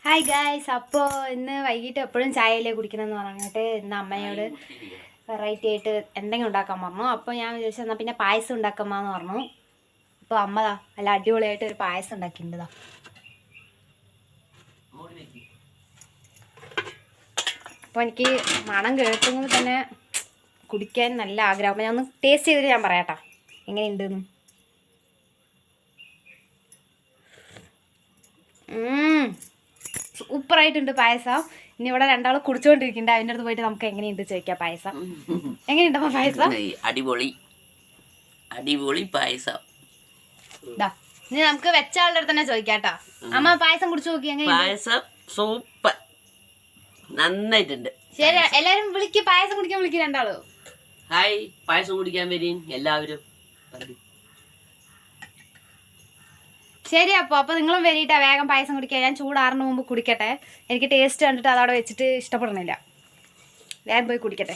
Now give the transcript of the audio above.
Hi guys, അപ്പോൾ ഇന്ന് വൈകിട്ട് എപ്പോഴും ചായയിലേ കുടിക്കണമെന്ന് പറഞ്ഞിട്ട് ഇന്ന് അമ്മയോട് വെറൈറ്റി ആയിട്ട് എന്തെങ്കിലും ഉണ്ടാക്കാൻ പറഞ്ഞു. അപ്പോൾ ഞാൻ വിചാരിച്ചു എന്നാൽ പിന്നെ പായസം ഉണ്ടാക്കാമെന്ന് പറഞ്ഞു. അപ്പോൾ അമ്മ നല്ല അടിപൊളിയായിട്ട് ഒരു പായസം ഉണ്ടാക്കിയിട്ടുണ്ടതാ. അപ്പോൾ എനിക്ക് മണം കേൾക്കുമ്പോൾ തന്നെ കുടിക്കാൻ നല്ല ആഗ്രഹം. അപ്പോൾ ഞാൻ ഒന്ന് ടേസ്റ്റ് ചെയ്തിട്ട് ഞാൻ പറയാട്ടാ എങ്ങനെയുണ്ടെന്ന്. സൂപ്പറായിട്ടുണ്ട് പായസം. ഇനി ഇവിടെ രണ്ടാളും കുടിച്ചുകൊണ്ടിരിക്കുന്നുണ്ട്. അതിൻ്റെ അടുത്ത് പോയിട്ട് നമുക്ക് എങ്ങനെയുണ്ട് ചോദിക്കാം. പായസം എങ്ങനെയുണ്ടമ്മ? പായസം അടിപൊളി അടിപൊളി പായസം. ഇനി നമുക്ക് വെച്ച ആളുടെ അടുത്ത് തന്നെ ചോദിക്കാട്ടോ. അമ്മ പായസം കുടിച്ചു നോക്കി, എങ്ങനെ? പായസം സൂപ്പർ, നന്നായിട്ടുണ്ട്. ശരി, എല്ലാരും വിളിക്ക്, പായസം കുടിക്കാൻ വിളിക്കും രണ്ടാളും. ഹായ്, പായസം കുടിക്കാൻ വരീൻ എല്ലാവരും. ശരി, അപ്പോൾ നിങ്ങളും വരിട്ടാ വേഗം പായസം കുടിക്കുക. ഞാൻ ചൂടാറിന് മുമ്പ് കുടിക്കട്ടെ. എനിക്ക് ടേസ്റ്റ് കണ്ടിട്ട് അതവിടെ വെച്ചിട്ട് ഇഷ്ടപ്പെടുന്നില്ല. വേഗം പോയി കുടിക്കട്ടെ.